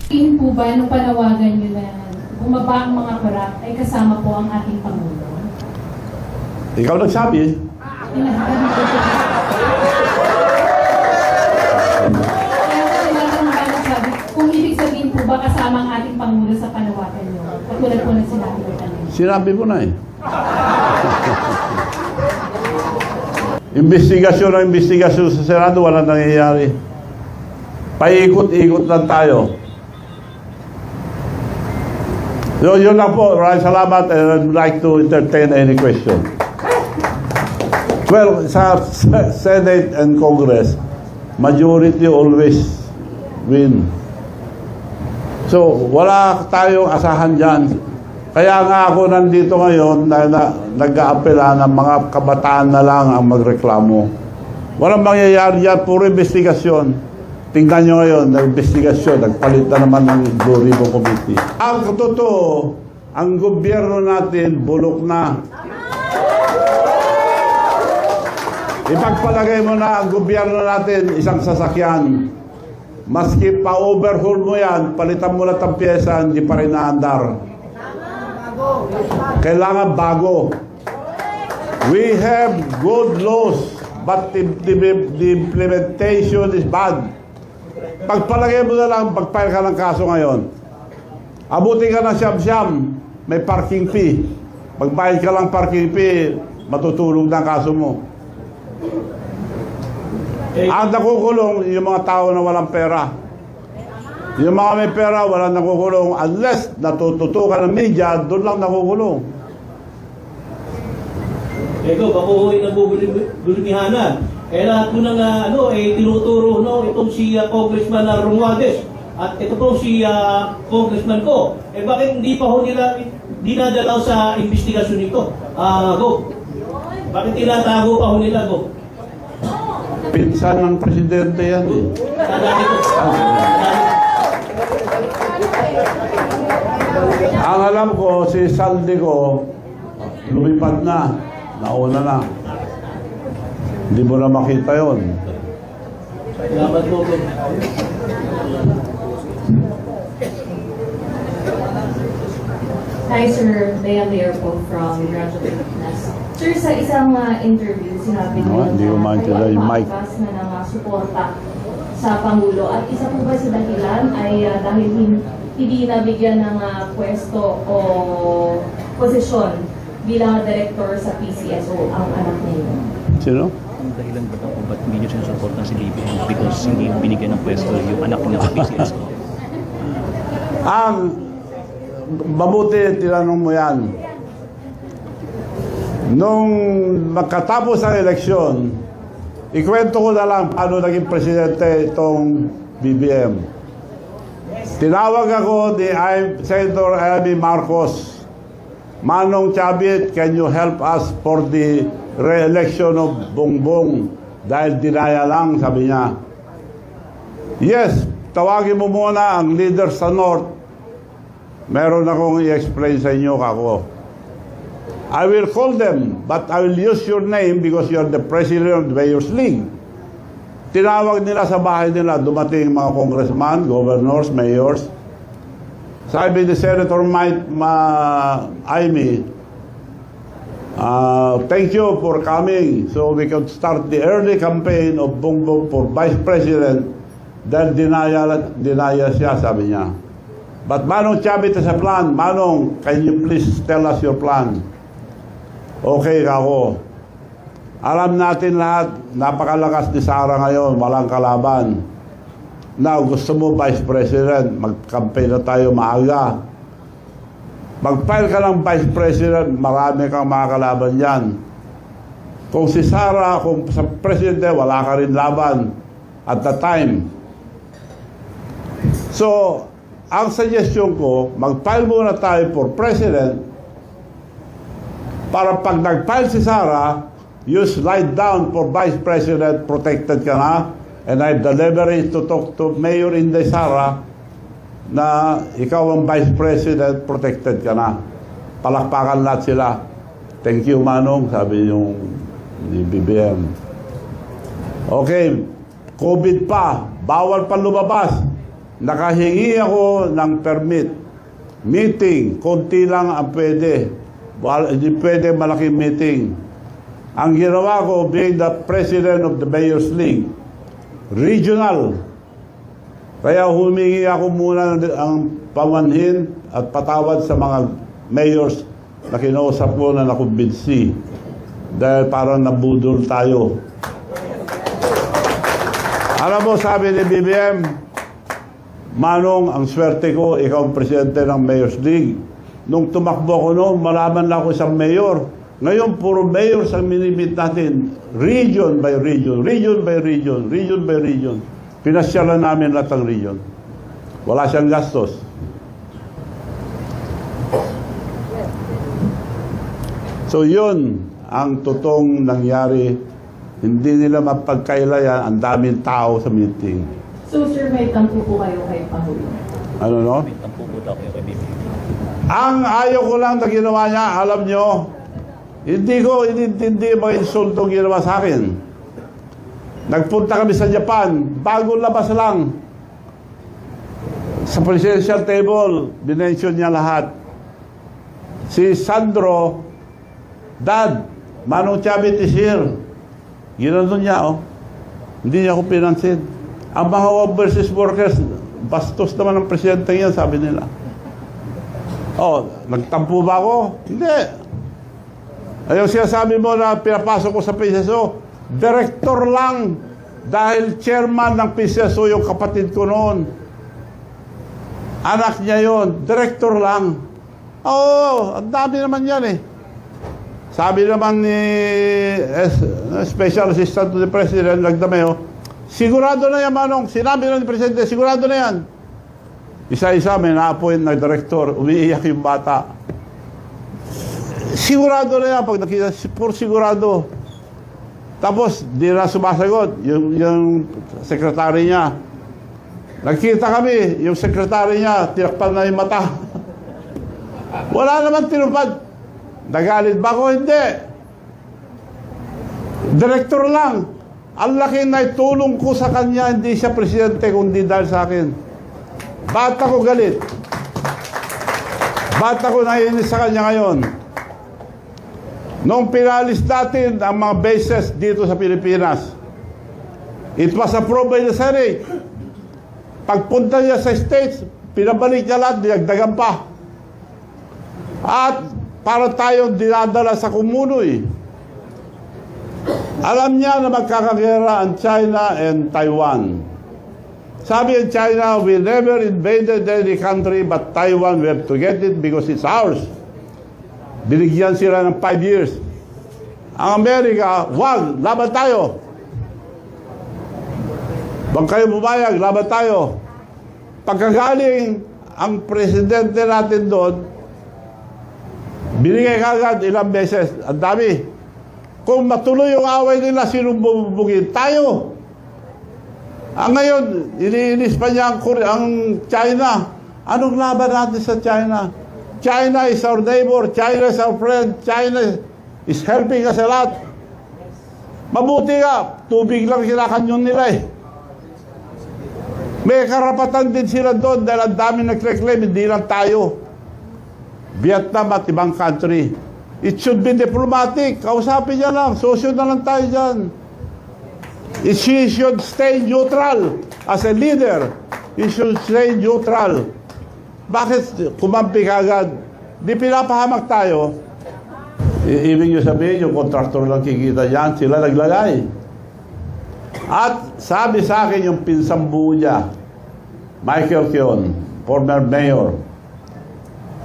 Tingin po ba nung panawagan nyo na bumaba ang mga korap ay kasama po ang ating Pangulo? Ikaw nagsabi. Kung ibig sabihin po ba kasama ang ating Pangulo sa panawagan nyo? Katulad po ng sinabi ko kanina. Sinabi mo na eh. Investigasyon ang investigasyon sa Senado, wala nangyayari. Paikot-ikot lang tayo. So, yun lang po. Maraming salamat and I'd like to entertain any question. Well, sa Senate and Congress, majority always win. So, wala tayong asahan dyan. Kaya nga ako nandito ngayon na nag-aapela ng mga kabataan na lang ang magreklamo. Walang mangyayari yan, puro investigasyon. Tingnan nyo ngayon, nag-investigasyon, nagpalit na naman ng Blue Ribbon Committee. Ang totoo, ang gobyerno natin bulok na. Ipagpalagay mo na ang gobyerno natin isang sasakyan. Maski pa-overhaul mo yan, palitan mo lang ang pyesa, hindi pa rin naandar. Kailangan bago. We have good laws, but the implementation is bad. Pagpalagay mo na lang, pagpile ka ng kaso ngayon. Abuti ka ng siyam-siyam, may parking fee. Pagbayad ka lang parking fee, matutulog na ang kaso mo. Ang nakukulong, yung mga tao na walang pera. Yung mga may pera, walang nakukulong. Unless natututukan ng media, doon lang nakukulong. Ego, kapuhoy na bubulihanan. Eh lahat mo nang tinuturo itong si Congressman Romualdez at ito po si Congressman ko. Eh bakit hindi pa ho nila dinadalaw sa investigasyon nito? Go. Bakit tinatago pa ho nila, Go? Pinsan ng presidente yan eh. Ang alam ko, si Saldico, lumipad na. Nauna na. Hindi mo na makita yon. Salamat po, Go. Hi, Sir. Bea Mayor po from Radyo Pilipinas. Sir, sa isang interview, sinabi niyo Hindi ko maintindihan yung mic. na ng suporta sa Pangulo. At isa po ba sa dahilan ay dahil hindi nabigyan ng pwesto o posisyon bilang director sa PCSO ang anak niyo? Sino? Ang dahilan ba kung ba't hindi nyo sinusuportan si BBM because hindi binigyan ng pwesto yung anak niya sa PCSO? Ang mabuti, tinanong mo yan. Nung magkatapos ang eleksyon, ikwento ko na lang paano naging presidente itong BBM. Tinawag ako ni Senator Amy Marcos. Manong Chavit, can you help us for the re-election of Bongbong? Dahil dinaya lang, sabi niya. Yes, tawagin mo muna ang leader sa North. Meron akong i-explain sa inyo kako. I will call them, but I will use your name because you're the president of the Mayor's League. Tinawag nila sa bahay nila, dumating mga congressman, governors, mayors. Sabi ni Senator Amy, thank you for coming so we can start the early campaign of Bongbong for Vice President. Dahil dinaya siya, sabi niya. But Manong Chavit is a plan. Manong, can you please tell us your plan? Okay, ako. Alam natin lahat, napakalakas ni Sara ngayon, walang kalaban. Now, gusto mo Vice President, mag-campaign na tayo maaga. Mag-file ka ng Vice President, marami kang mga kalaban dyan. Kung si Sara, kung sa Presidente, wala ka rin laban at the time. So, ang suggestion ko, mag-file muna tayo for President para pag nag-file si Sara, you slide down for Vice President, protected ka na, and I have the leverage to talk to Mayor Inday Sara na ikaw ang Vice President, protected ka na. Palakpakan lahat sila. Thank you, Manong, sabi yung ni BBM. Okay, COVID pa, bawal pa lumabas. nakahingi ako ng permit. Meeting, konti lang ang pwede. Hindi pwede malaking meeting. Ang ginawa ko, being the president of the Mayor's League, regional. Kaya humingi ako muna ang pamanhin at patawad sa mga mayors na kinausap ko na nakumbinsi. Dahil parang nabudol tayo. Alam mo, sabi ni BBM, Manong, ang swerte ko, ikaw ang presidente ng Mayor's League. Nung tumakbo ko noon, malaman lang ako isang mayor. Ngayon, puro mayors ang minimit natin. Region by region, region by region, region by region. Pinasyalan namin lahat ng region. Wala siyang gastos. So yun ang totoong nangyari. Hindi nila mapagkailayan ang daming tao sa meeting. So sir, may tampo po kayo kay Pangulo? Ano no? May tampo po daw kayo kay BBM. Ang ayaw ko lang na ginawa niya, alam nyo, hindi ko inintindi mga insultong ginawa sa akin. Nagpunta kami sa Japan, bagong labas lang. Sa presidential table, binention niya lahat. Si Sandro, Dad, Manong Chavit is here. Ginanon niya, oh. Hindi niya ako pinansin. Ang mga overseas workers, bastos naman ang presidente yan, sabi nila. Oh, nagtampo ba ako? Hindi. Ayaw siya sabi mo na pinapasok ko sa PCSO, director lang. Dahil chairman ng PCSO yung kapatid ko noon. Anak niya yon, director lang. Oo, ang dami naman yan eh. Sabi naman ni Special Assistant to the President, Nagdameo, sigurado na yan, Manong. Sinabi na ni Presidente, sigurado na yan. Isa-isa may na-appoint na director, umiiyak yung bata. Sigurado na yan, pag nakita, puro sigurado. Tapos, di na sumasagot, yung sekretary niya. Nagkita kami, yung sekretary niya, tinakpan na yung mata. Wala naman tinupad. Nagalit ba ako? Hindi. Direktor lang. Ang laki na itulong ko sa kanya, hindi siya presidente, kundi dahil sa akin. Ba't ako galit? Ba't ako naiinis sa kanya ngayon? Nung pinalis natin ang mga bases dito sa Pilipinas, it was approved by the Senate. Pagpunta niya sa States, pinabalik niya lahat, dinagdagan pa. At para tayong dinadala sa kumunoy. Alam niya na magkakagera ang China and Taiwan. Sabi ng China, we never invaded any country but Taiwan, we have to get it because it's ours. Binigyan sila ng 5 years. Ang Amerika, wag, laban tayo. Wag kayo bumayag, laban tayo. Pagkagaling ang presidente natin doon, binigay kagad ilang beses. Ang dami. Kung matuloy yung away nila, sinong bubugin? Tayo. Ngayon, iniinis pa niya ang China. Anong laban natin sa China? China is our neighbor. China is our friend. China is helping us a lot. Mabuti nga. Tubig lang kinakanyon nila eh. May karapatan din sila doon dahil ang dami nag-reclaim, hindi lang tayo. Vietnam at ibang country. It should be diplomatic. Kausapin niya lang. Sosyo na lang tayo dyan. She should stay neutral. As a leader, he should stay neutral. Bakit kumampi kagad? Di pinapahamak tayo. Ibig nyo sabihin, yung kontraktor lang kikita dyan, sila naglagay. At sabi sa akin yung pinsambu niya, Michael Keon, former mayor,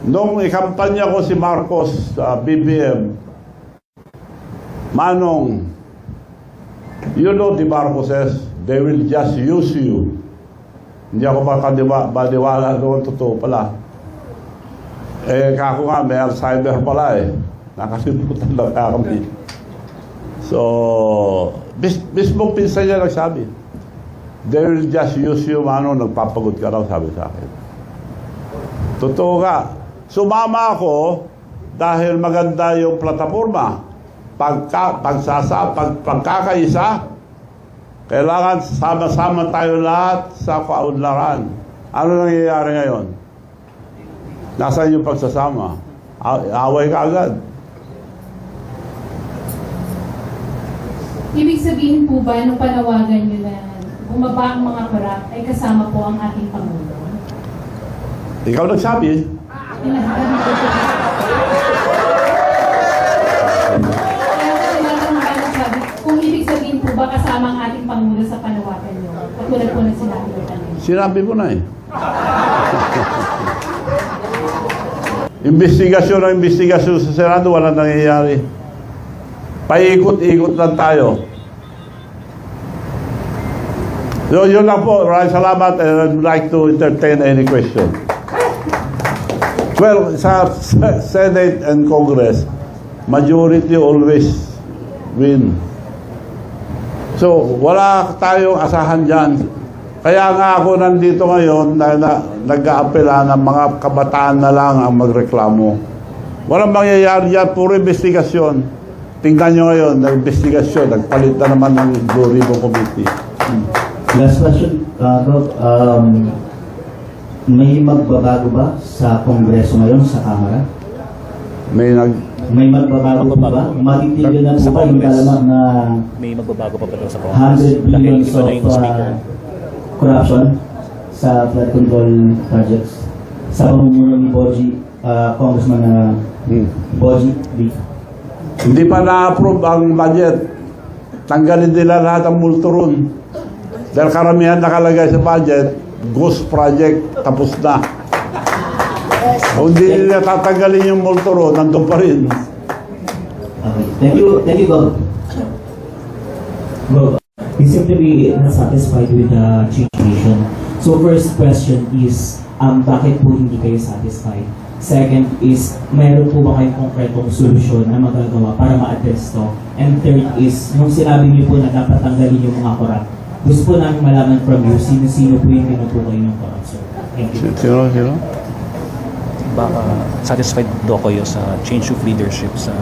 nung ikampanya ko si Marcos sa BBM, Manong, you know the Marcoses, they will just use you. Hindi ako baliwala doon, totoo pala. Eh, kako nga, may Alzheimer pala eh. Nakasimutan lang kami. So, mismo pinsan niya nagsabi, they will just use you, Manong, nagpapagod ka raw, sabi sa akin. Totoo ka. Sumama ako dahil maganda yung plataforma. Pagkakaisa, kailangan sama-sama tayo lahat sa kaunlaran. Ano nangyayari ngayon? Nasaan yung pagsasama? Away ka agad. Ibig sabihin po ba, nung panawagan nyo na bumaba ang mga korap, ay kasama po ang ating Pangulo? Ikaw nagsabi. Kung ibig sabihin po ba kasama ang ating Pangulo sa panawagan nyo? Katulad po ng sinabi ko kanina. Sinabi mo na eh. Investigasyon sa Senado, wala nangyayari. Paikot-ikot lang tayo. So, yun lang po. Maraming salamat and I'd like to entertain any question. Well, sa Senate and Congress, majority always win. So, wala tayong asahan dyan. Kaya nga ako nandito ngayon na nag-aapela ng mga kabataan na lang ang magreklamo. Walang mangyayari yan, puro investigasyon. Tingnan nyo ngayon, nag-investigasyon, nagpalit na naman ng Blue Ribbon Committee. Last question, Rob. May magbabago ba sa Kongreso ngayon, sa Kamara? May magbabago ba? Matitigil na po ba yung kalamak na May magbabago pa ba daw sa Congress? 100 billions Iba na yung of speaker. corruption sa flood control projects sa pamumuno ni Congressman Boji B. Hindi pa na-approve ang budget. Tanggalin nila lahat ang multo ron. Dahil karamihan nakalagay sa budget, ghost project, tapos na. Kung hindi nila tatanggalin yung multo ron, nandun pa rin. Okay. Thank you, Bob. Well, you seem to be satisfied with the situation. So first question is, bakit po hindi kayo satisfied? Second is, mayroon po ba kayong konkretong solusyon na magagawa para ma-address to? And third is, nung sinabi niyo po na dapat tanggalin yung mga korap, gusto po namin malaman from you, sino-sino po yung tinutukoy ng korap, sir? Thank you. Sino? Baka satisfied daw kayo sa change of leadership sa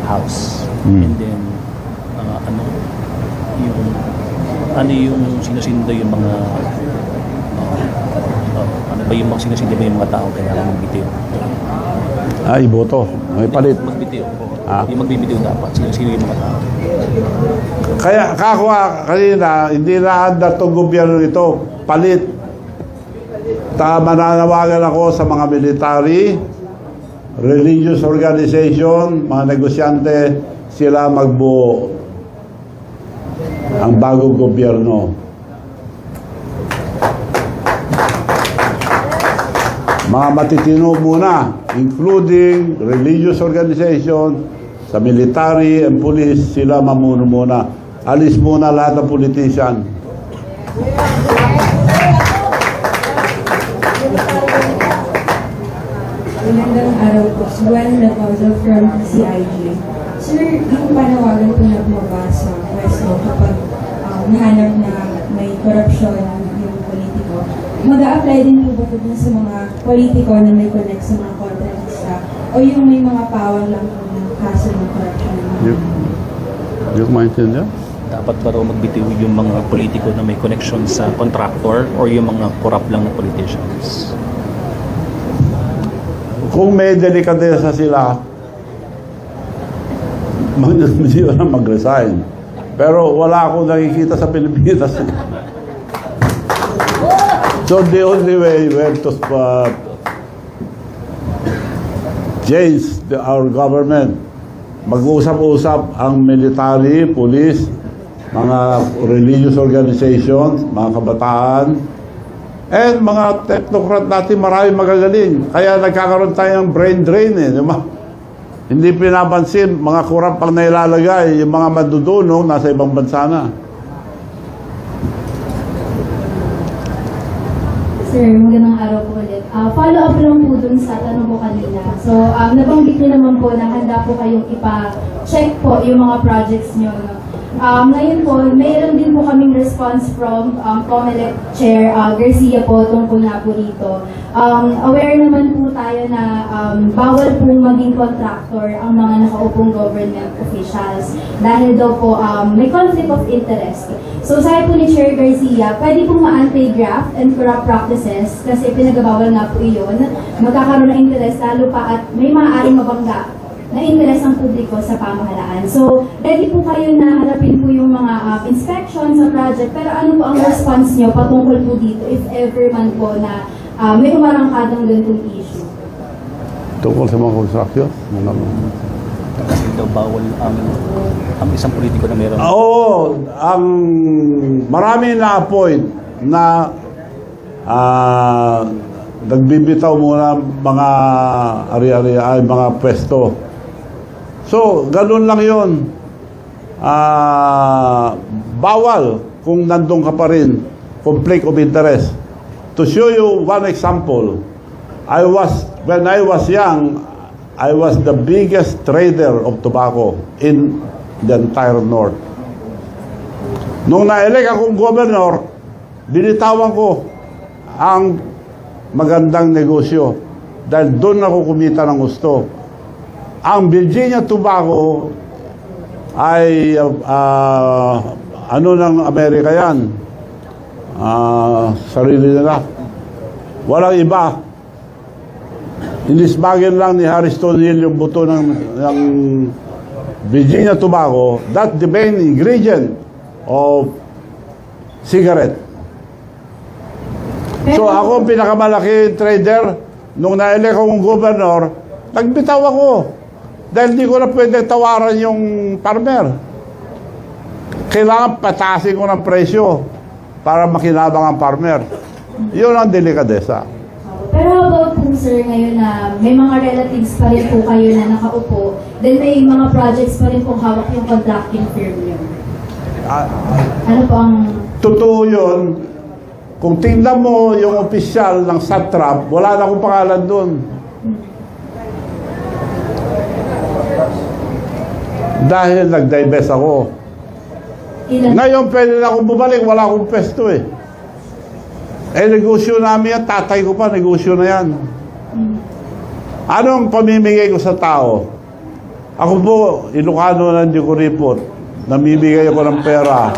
House. Hmm. And then, yung sino-sino daw yung mga ano ba yung mga sino-sino ba yung mga taong kailangan magbitiw? Iboto. May palit. Magbitiw. Ah. Yung magbibitiw dapat. Sino-sino yung mga tao? Kaya kakwa kanina, hindi na andar tong gobyerno nito. Palit. Mananawagan ako sa mga military, religious organization, mga negosyante, sila magbuo ang bagong gobyerno. Mga matitino muna, including religious organization, sa military and police, sila mamuno muna. Alis muna lahat ng politician. Magandang araw po. Suwan Reposo from CIG. Sir, yung panawagan po na bumaba sa pwesto kapag nahanap na may korupsyon yung politiko, mag-a-apply din po ba po dun sa mga politiko na may connect sa mga kontrabista o yung may mga pawang lang po ng kaso ng korupsyon? Hindi ko maintindihan. Dapat ba raw magbitiw yung mga politiko na may connection sa contractor or yung mga corrupt lang na politicians? Kung may delikadesa sila, hindi na mag-resign. Pero wala akong nakikita sa Pilipinas. So the only way we have to change our government. Mag-usap-usap ang military, police, mga religious organizations, mga kabataan, and mga technocrat natin maraming magagaling. Kaya nagkakaroon tayo ng brain drain eh. Hindi pinapansin, mga kurap pang nailalagay, yung mga madudunong nasa ibang bansa na. Sir, magandang araw po ulit. Follow up lang po dun sa tanong ko kanina. So, nabanggit niyo naman po na handa po kayong ipa-check po yung mga projects niyo. No? Ngayon po, mayroon din po kaming response from COMELEC Chair Garcia po tungkol nga po dito. Aware naman po tayo na bawal pong maging contractor ang mga nakaupong government officials dahil daw po may conflict of interest. So sabi po ni Chair Garcia, pwede pong ma-anti-graft and corrupt practices kasi pinagabawal nga po iyon, magkakaroon ng interest lalo pa at may maaaring mabangga na interes ng publiko sa pamahalaan. So, ready po kayo na harapin po yung mga inspections sa project, pero ano po ang response nyo patungkol po dito if ever man po na may umarangkadang ganitong issue? Tungkol sa mga construction? Kasi daw bawal ang isang politiko na meron. Oo, ang marami na-appoint na nagbibitaw muna mga ari-ari, mga pwesto. So, ganun lang yun. Bawal kung nandun ka pa rin. Conflict of interest. To show you one example, when I was young, I was the biggest trader of tobacco in the entire North. Nung na-elect akong governor, binitawan ko ang magandang negosyo dahil doon ako kumita ng gusto. Ang Virginia Tobacco ay ano ng Amerika yan, sarili nila, walang iba. Inisbagin lang ni Harris Tonil yung buto ng Virginia Tobacco. That's the main ingredient of cigarette. So ako pinakamalaki trader nung na-elect akong governor, nagbitaw ako dahil di ko na pwede tawaran yung farmer. Kailangan patasin ko ng presyo para makinabang ang farmer. Yun ang delikadesa. Pero how about po sir ngayon na may mga relatives pa rin po kayo na nakaupo, then may mga projects pa rin po hawak yung contracting firm niyo? Ano po ang... Totoo yun. Kung tingnan mo yung opisyal ng satrap, wala na akong pangalan doon. Dahil nag-divest ako. Ngayon pwede na akong bumalik, wala akong pwesto eh. Negosyo namin yan, tatay ko pa, negosyo na yan. Anong pamimigay ko sa tao? Ako po, Ilocano ng Dikuripot, namimigay ako ng pera.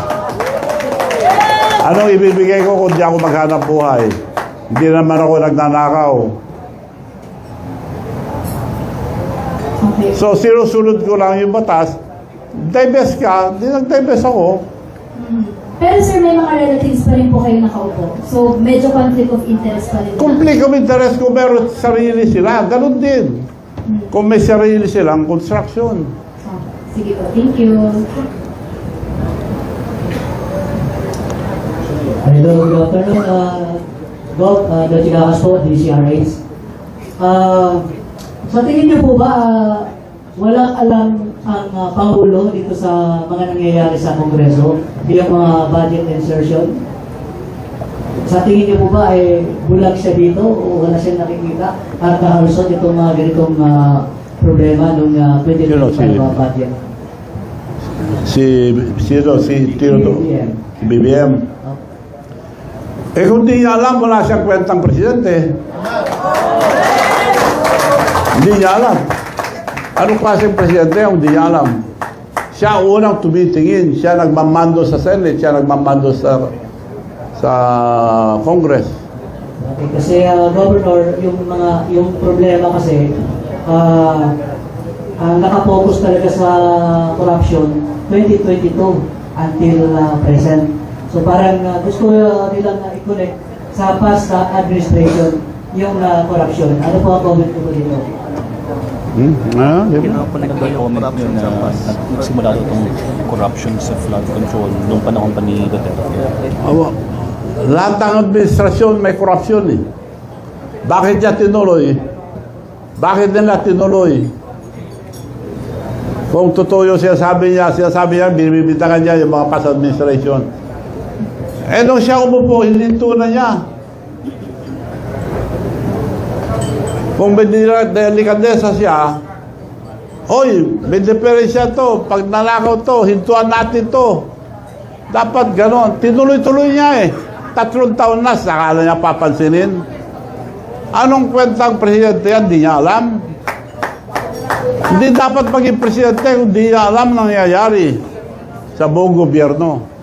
Anong ibibigay ko kung di ako maghanap buhay? Hindi naman ako nagnanakaw. So, sinusunod ko lang yung batas. Divest ka, di nag-divest ako. Pero sir, may mga relatives pa rin po kayo nakaupo. So, medyo conflict of interest pa rin. Conflict of interest kung meron sarili sila. Ganun din. Kung may sarili silang construction. Sige po, thank you. Hello, good afternoon. Bob, Datigakas po, DCRH. Sa tingin niyo po ba, walang alam ang Pangulo dito sa mga nangyayari sa Kongreso bilang mga budget insertion? Sa tingin niyo po ba ay bulag siya dito o wala siya nakikita at kahaluson itong mga ganitong problema nung 2025 budget? Si BBM. Kung di niya alam, wala siyang kwentang presidente. Hindi niya alam. Anong klaseng presidente ang hindi niya alam? Siya unang tumitingin. Siya nagmamando sa Senate. Siya nagmamando sa Congress. Okay, kasi Governor, yung problema kasi nakapokus talaga sa corruption 2022 until present. So parang gusto nilang i-connect sa past administration yung corruption. Ano po ang comment ko dito? Kailangan po nag-comment nyo na nagsimula itong corruption sa flood control noong panahon pa ni Duterte. Lahat ng administrasyon may korupsyon eh. Bakit niya tinuloy? Bakit nila tinuloy? Kung totoo yung sinasabi niya, binibintangan niya yung mga past administration. Nung siya umupo, hininto na niya. Kung delikadesa siya, Hoy, may diferensya to. Pag nanakaw to, hintuan natin to. Dapat ganon. Tinuloy-tuloy niya eh. 3 taon na, sakala niya papansinin. Anong kwentang presidente yan? Di niya alam. Hindi dapat maging presidente kung di niya alam nangyayari sa buong gobyerno.